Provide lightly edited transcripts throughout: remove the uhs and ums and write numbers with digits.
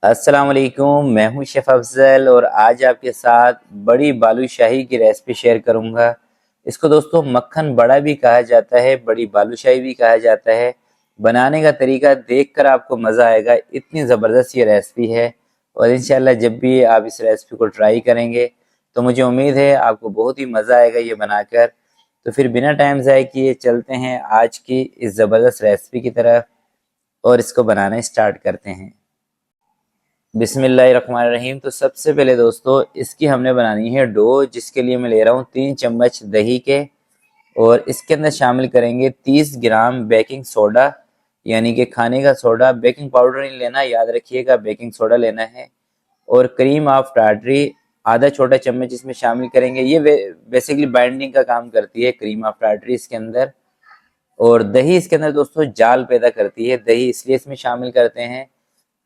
अस्सलाम वालेकुम, मैं हूं शेफ़ अफ़ज़ल और आज आपके साथ बड़ी बालूशाही की रेसिपी शेयर करूंगा। इसको दोस्तों मक्खन बड़ा भी कहा जाता है, बड़ी बालूशाही भी कहा जाता है। बनाने का तरीका देखकर आपको मज़ा आएगा, इतनी ज़बरदस्त ये रेसिपी है। और इंशाल्लाह जब भी आप इस रेसिपी को ट्राई करेंगे तो मुझे उम्मीद है आपको बहुत ही मज़ा आएगा ये बनाकर। तो फिर बिना टाइम ज़ाय किए चलते हैं आज की इस ज़बरदस्त रेसिपी की तरफ और इसको बनाना स्टार्ट करते हैं। बिस्मिल्लाहिर्रहमानिर्रहीम। तो सबसे पहले दोस्तों इसकी हमने बनानी है डो, जिसके लिए मैं ले रहा हूँ 3 चम्मच दही के। और इसके अंदर शामिल करेंगे 30 ग्राम बेकिंग सोडा, यानी कि खाने का सोडा। बेकिंग पाउडर नहीं लेना, याद रखिएगा, बेकिंग सोडा लेना है। और क्रीम ऑफ टार्टरी आधा छोटा चम्मच इसमें शामिल करेंगे। ये बेसिकली बाइंडिंग का काम करती है क्रीम ऑफ टार्टरी इसके अंदर। और दही इसके अंदर दोस्तों जाल पैदा करती है, दही इसलिए इसमें शामिल करते हैं।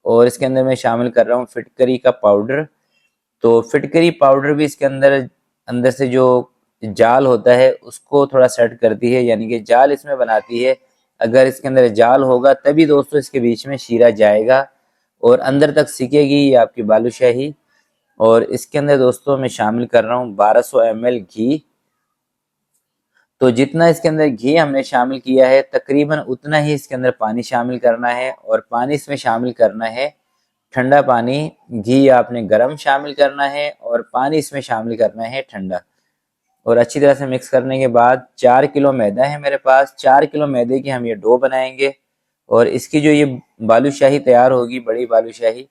और इसके अंदर मैं शामिल कर रहा हूँ फिटकरी का पाउडर। तो फिटकरी पाउडर भी इसके अंदर अंदर से जो जाल होता है उसको थोड़ा सेट करती है, यानी कि जाल इसमें बनाती है। अगर इसके अंदर जाल होगा तभी दोस्तों इसके बीच में शीरा जाएगा और अंदर तक सिकेगी ये आपकी बालूशाही। और इसके अंदर दोस्तों मैं शामिल कर रहा हूँ 1200 ml घी। तो जितना इसके अंदर घी हमने शामिल किया है तकरीबन उतना ही इसके अंदर पानी शामिल करना है। और पानी इसमें शामिल करना है ठंडा पानी। घी आपने गरम शामिल करना है और पानी इसमें शामिल करना है ठंडा। और अच्छी तरह से मिक्स करने के बाद 4 किलो मैदा है मेरे पास, 4 किलो मैदे की हम ये डो बनाएंगे। और इसकी जो ये बालूशाही तैयार होगी, बड़ी बालूशाही,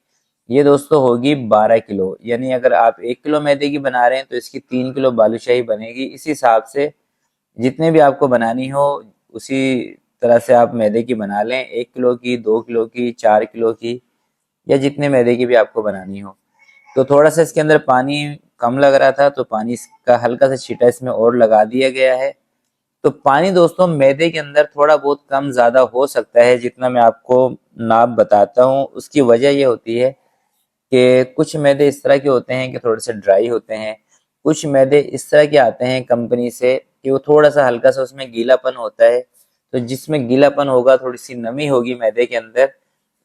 ये दोस्तों होगी 12 किलो। यानी अगर आप 1 किलो मैदे की बना रहे हैं तो इसकी 3 किलो बालूशाही बनेगी। इस हिसाब से जितने भी आपको बनानी हो उसी तरह से आप मैदे की बना लें, 1 किलो की, 2 किलो की, 4 किलो की, या जितने मैदे की भी आपको बनानी हो। तो थोड़ा सा इसके अंदर पानी कम लग रहा था तो पानी इसका हल्का सा छींटा इसमें और लगा दिया गया है। तो पानी दोस्तों मैदे के अंदर थोड़ा बहुत कम ज़्यादा हो सकता है, जितना मैं आपको नाप बताता हूँ। उसकी वजह ये होती है कि कुछ मैदे इस तरह के होते हैं कि थोड़े से ड्राई होते हैं। कुछ मैदे इस तरह के आते हैं कंपनी से कि वो थोड़ा सा हल्का सा उसमें गीलापन होता है। तो जिसमें गीलापन होगा, थोड़ी सी नमी होगी मैदे के अंदर,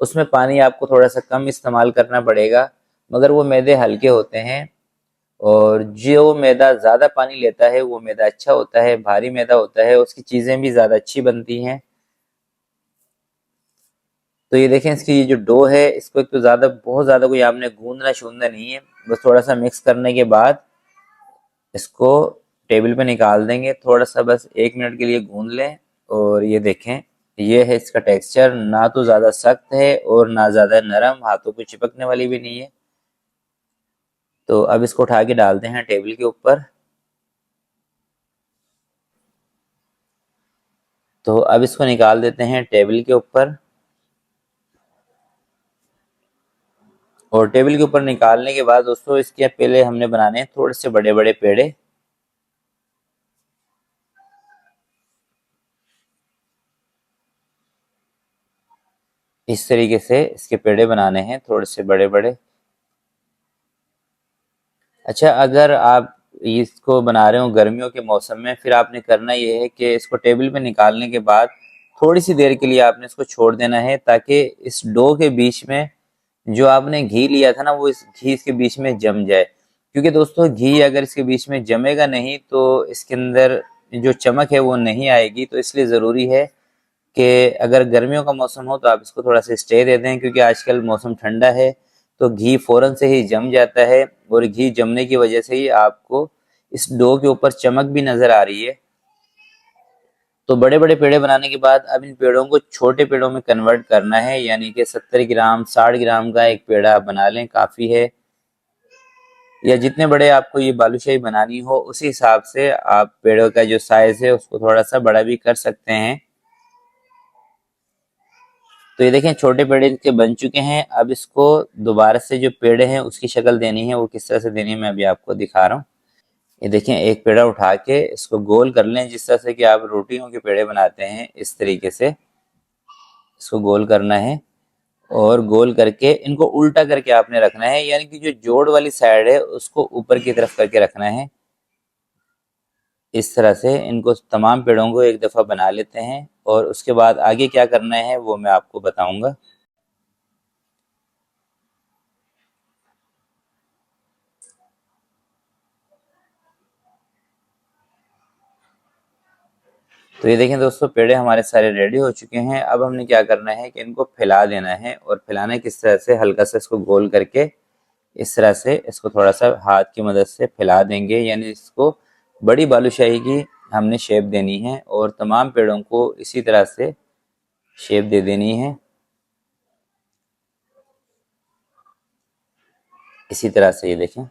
उसमें पानी आपको थोड़ा सा कम इस्तेमाल करना पड़ेगा। मगर वो मैदे हल्के होते हैं। और जो मैदा ज़्यादा पानी लेता है वो मैदा अच्छा होता है, भारी मैदा होता है, उसकी चीज़ें भी ज़्यादा अच्छी बनती हैं। तो ये देखें, इसकी ये जो डो है इसको एक तो ज़्यादा, बहुत ज़्यादा कोई आपने गूंदना शूंदना नहीं है। बस थोड़ा सा मिक्स करने के बाद इसको टेबल पे निकाल देंगे। थोड़ा सा बस 1 मिनट के लिए गूंद लें। और ये देखें, ये है इसका टेक्सचर, ना तो ज़्यादा सख्त है और ना ज़्यादा नरम, हाथों को चिपकने वाली भी नहीं है। तो अब इसको उठा के डालते हैं टेबल के ऊपर। तो अब इसको निकाल देते हैं टेबल के ऊपर। और टेबल के ऊपर निकालने के बाद दोस्तों इसके पहले हमने बनाने हैं थोड़े से बड़े बड़े पेड़े। इस तरीके से इसके पेड़े बनाने हैं, थोड़े से बड़े बड़े। अच्छा, अगर आप इसको बना रहे हो गर्मियों के मौसम में, फिर आपने करना ये है कि इसको टेबल पे निकालने के बाद थोड़ी सी देर के लिए आपने इसको छोड़ देना है, ताकि इस डो के बीच में जो आपने घी लिया था ना, वो इस घी इसके बीच में जम जाए। क्योंकि दोस्तों घी अगर इसके बीच में जमेगा नहीं तो इसके अंदर जो चमक है वो नहीं आएगी। तो इसलिए ज़रूरी है कि अगर गर्मियों का मौसम हो तो आप इसको थोड़ा सा स्टे दे दें, क्योंकि आजकल मौसम ठंडा है तो घी फौरन से ही जम जाता है। और घी जमने की वजह से ही आपको इस डो के ऊपर चमक भी नजर आ रही है। तो बड़े बड़े पेड़े बनाने के बाद अब इन पेड़ों को छोटे पेड़ों में कन्वर्ट करना है, यानी कि 70 ग्राम 60 ग्राम का एक पेड़ा आप बना लें, काफ़ी है। या जितने बड़े आपको ये बालूशाही बनानी हो उसी हिसाब से आप पेड़ों का जो साइज है उसको थोड़ा सा बड़ा भी कर सकते हैं। तो ये देखें, छोटे पेड़े के बन चुके हैं। अब इसको दोबारा से जो पेड़े हैं उसकी शक्ल देनी है, वो किस तरह से देनी है मैं अभी आपको दिखा रहा हूँ। ये देखें, एक पेड़ा उठा के इसको गोल कर लें, जिस तरह से कि आप रोटियों के पेड़े बनाते हैं, इस तरीके से इसको गोल करना है। और गोल करके इनको उल्टा करके आपने रखना है, यानी कि जो जोड़ वाली साइड है उसको ऊपर की तरफ करके रखना है। इस तरह से इनको तमाम पेड़ों को एक दफ़ा बना लेते हैं और उसके बाद आगे क्या करना है वो मैं आपको बताऊंगा। तो ये देखें दोस्तों, पेड़े हमारे सारे रेडी हो चुके हैं। अब हमने क्या करना है कि इनको फैला देना है, और फैलाना किस तरह से, हल्का सा इसको गोल करके इस तरह से इसको थोड़ा सा हाथ की मदद से फैला देंगे, यानी इसको बड़ी बालूशाही की हमने शेप देनी है, और तमाम पेड़ों को इसी तरह से शेप दे देनी है, इसी तरह से। ये देखें,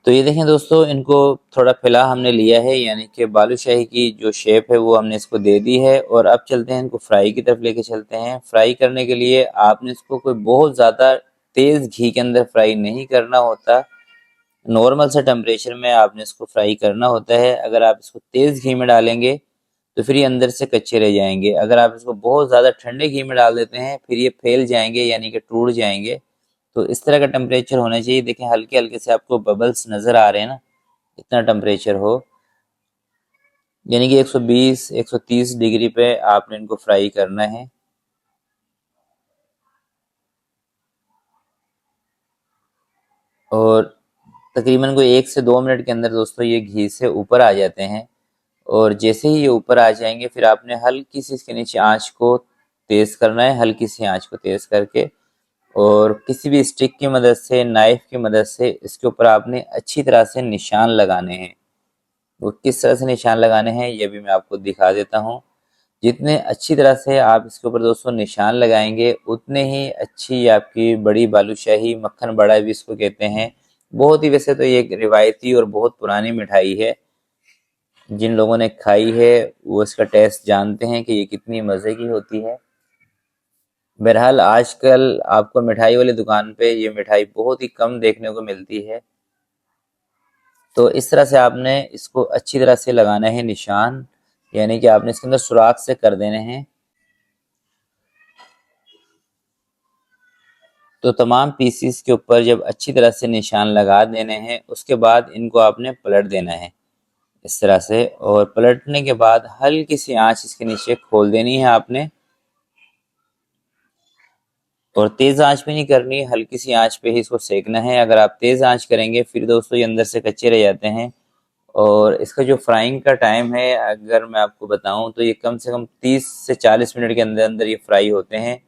तो ये देखें दोस्तों, इनको थोड़ा फैला हमने लिया है, यानी कि बालूशाही की जो शेप है वो हमने इसको दे दी है। और अब चलते हैं, इनको फ्राई की तरफ लेके चलते हैं। फ्राई करने के लिए आपने इसको कोई बहुत ज़्यादा तेज़ घी के अंदर फ्राई नहीं करना होता, नॉर्मल सा टेम्परेचर में आपने इसको फ्राई करना होता है। अगर आप इसको तेज़ घी में डालेंगे तो फिर ये अंदर से कच्चे रह जाएंगे। अगर आप इसको बहुत ज़्यादा ठंडे घी में डाल देते हैं फिर ये फैल जाएंगे, यानी कि टूट जाएंगे। तो इस तरह का टेम्परेचर होना चाहिए। देखें, हल्के हल्के से आपको बबल्स नज़र आ रहे हैं ना, इतना टेम्परेचर हो, यानी कि 120 130 डिग्री पे आपने इनको फ्राई करना है। और तकरीबन कोई 1 से 2 मिनट के अंदर दोस्तों ये घी से ऊपर आ जाते हैं। और जैसे ही ये ऊपर आ जाएंगे फिर आपने हल्की सी इसके नीचे आंच को तेज़ करना है, हल्की सी आंच को तेज़ करके, और किसी भी स्टिक की मदद से, नाइफ की मदद से इसके ऊपर आपने अच्छी तरह से निशान लगाने हैं। वो किस तरह से निशान लगाने हैं ये भी मैं आपको दिखा देता हूँ। जितने अच्छी तरह से आप इसके ऊपर दोस्तों निशान लगाएंगे उतने ही अच्छी आपकी बड़ी बालूशाही, मक्खन बड़ा भी इसको कहते हैं। बहुत ही, वैसे तो ये एक रिवायती और बहुत पुरानी मिठाई है। जिन लोगों ने खाई है वो इसका टेस्ट जानते हैं कि ये कितनी मज़े की होती है। बहरहाल आजकल आपको मिठाई वाली दुकान पे ये मिठाई बहुत ही कम देखने को मिलती है। तो इस तरह से आपने इसको अच्छी तरह से लगाना है निशान, यानी कि आपने इसके अंदर सुराख से कर देने हैं। तो तमाम पीसीस के ऊपर जब अच्छी तरह से निशान लगा देने हैं उसके बाद इनको आपने पलट देना है इस तरह से। और पलटने के बाद हल्की सी आंच इसके नीचे खोल देनी है आपने, और तेज आंच पे नहीं करनी, हल्की सी आंच पे ही इसको सेकना है। अगर आप तेज आंच करेंगे फिर दोस्तों ये अंदर से कच्चे रह जाते हैं। और इसका जो फ्राइंग का टाइम है अगर मैं आपको बताऊं तो ये कम से कम 30 से 40 मिनट के अंदर अंदर ये फ्राई होते हैं।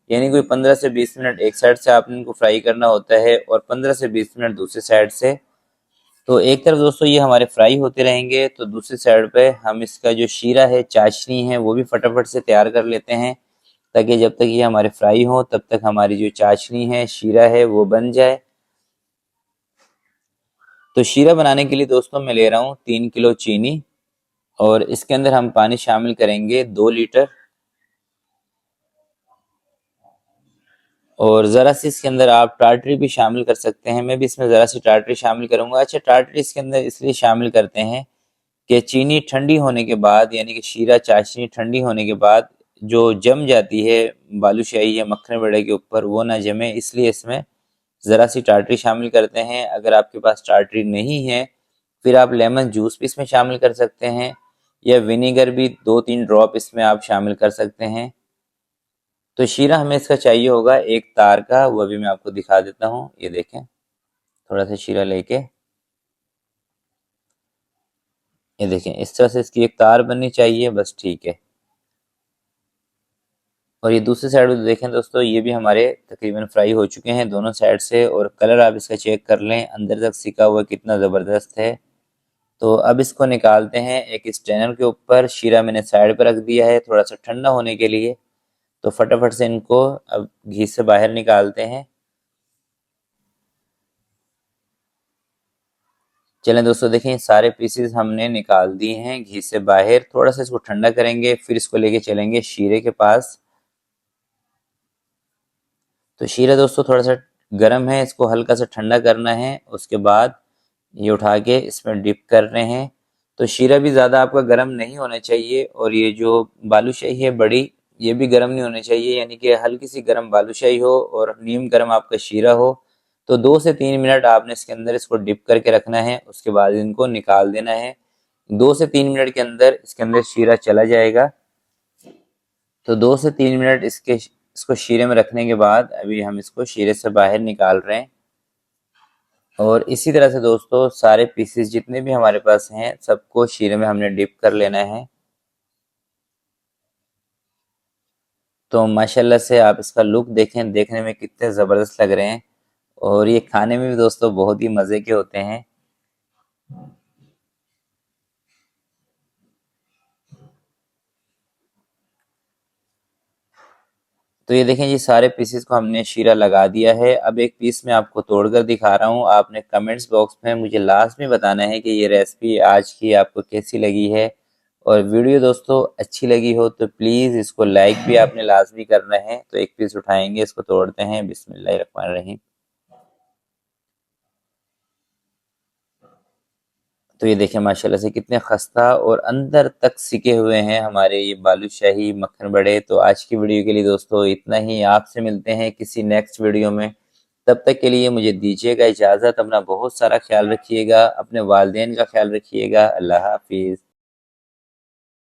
यानी कोई 15 से 20 मिनट एक साइड से आपने इनको फ्राई करना होता है और 15 से 20 मिनट दूसरी साइड से। तो एक तरफ दोस्तों ये हमारे फ्राई होते रहेंगे, तो दूसरी साइड पे हम इसका जो शीरा है, चाशनी है, वो भी फटाफट से तैयार कर लेते हैं, ताकि जब तक ये हमारे फ्राई हो तब तक हमारी जो चाशनी है, शीरा है, वो बन जाए। तो शीरा बनाने के लिए दोस्तों मैं ले रहा हूँ 3 किलो चीनी, और इसके अंदर हम पानी शामिल करेंगे 2 लीटर। और ज़रा सी इसके अंदर आप टाटरी भी शामिल कर सकते हैं, मैं भी इसमें ज़रा सी टाटरी शामिल करूंगा। अच्छा, टाटरी इसके अंदर इसलिए शामिल करते हैं कि चीनी ठंडी होने के बाद, यानी कि शीरा चाशनी ठंडी होने के बाद जो जम जाती है बालूशाही या मक्खन बड़े के ऊपर, वो ना जमे, इसलिए इसमें ज़रा सी टाटरी शामिल करते हैं। अगर आपके पास टाटरी नहीं है फिर आप लेमन जूस भी इसमें शामिल कर सकते हैं, या विनेगर भी 2-3 ड्रॉप इसमें आप शामिल कर सकते हैं। तो शीरा हमें इसका चाहिए होगा 1 तार का, वो भी मैं आपको दिखा देता हूँ। ये देखें, थोड़ा सा शीरा लेके, ये देखें इस तरह से इसकी 1 तार बननी चाहिए, बस ठीक है। और ये दूसरी साइड में देखें दोस्तों, ये भी हमारे तकरीबन फ्राई हो चुके हैं दोनों साइड से, और कलर आप इसका चेक कर लें अंदर तक सिका हुआ कितना ज़बरदस्त है। तो अब इसको निकालते हैं एक स्ट्रेनर के ऊपर। शीरा मैंने साइड पर रख दिया है थोड़ा सा ठंडा होने के लिए। तो फटाफट से इनको अब घी से बाहर निकालते हैं। चलें दोस्तों, देखें सारे पीसेस हमने निकाल दिए हैं घी से बाहर। थोड़ा सा इसको ठंडा करेंगे, फिर इसको लेके चलेंगे शीरे के पास। तो शीरा दोस्तों थोड़ा सा गर्म है, इसको हल्का सा ठंडा करना है, उसके बाद ये उठा के इसमें डिप कर रहे हैं। तो शीरा भी ज़्यादा आपका गर्म नहीं होना चाहिए, और ये जो बालूशाही है बड़ी, ये भी गर्म नहीं होनी चाहिए, यानी कि हल्की सी गर्म बालूशाही हो और नीम गर्म आपका शीरा हो। तो 2 से 3 मिनट आपने इसके अंदर इसको डिप करके रखना है, उसके बाद इनको निकाल देना है। 2 से 3 मिनट के अंदर इसके अंदर शीरा चला जाएगा। तो 2 से 3 मिनट इसको शीरे में रखने के बाद अभी हम इसको शीरे से बाहर निकाल रहे हैं। और इसी तरह से दोस्तों सारे पीसेस जितने भी हमारे पास हैं सबको शीरे में हमने डिप कर लेना है। तो माशाल्लाह से आप इसका लुक देखें, देखने में कितने ज़बरदस्त लग रहे हैं और ये खाने में भी दोस्तों बहुत ही मज़े के होते हैं। तो ये देखें, ये सारे पीसेस को हमने शीरा लगा दिया है। अब एक पीस मैं आपको तोड़कर दिखा रहा हूँ। आपने कमेंट्स बॉक्स में मुझे लास्ट में बताना है कि ये रेसिपी आज की आपको कैसी लगी है। और वीडियो दोस्तों अच्छी लगी हो तो प्लीज़ इसको लाइक भी आपने लाजमी करना है। तो एक पीस उठाएंगे, इसको तोड़ते हैं। बिस्मिल्लाहिर्रहमानिर्रहीम। तो ये देखें माशाल्लाह से कितने खस्ता और अंदर तक सिके हुए हैं हमारे ये बालूशाही मक्खन बड़े। तो आज की वीडियो के लिए दोस्तों इतना ही। आपसे मिलते हैं किसी नेक्स्ट वीडियो में। तब तक के लिए मुझे दीजिएगा इजाज़त। अपना बहुत सारा ख्याल रखिएगा, अपने वालिदैन का ख्याल रखिएगा। अल्लाह हाफिज़।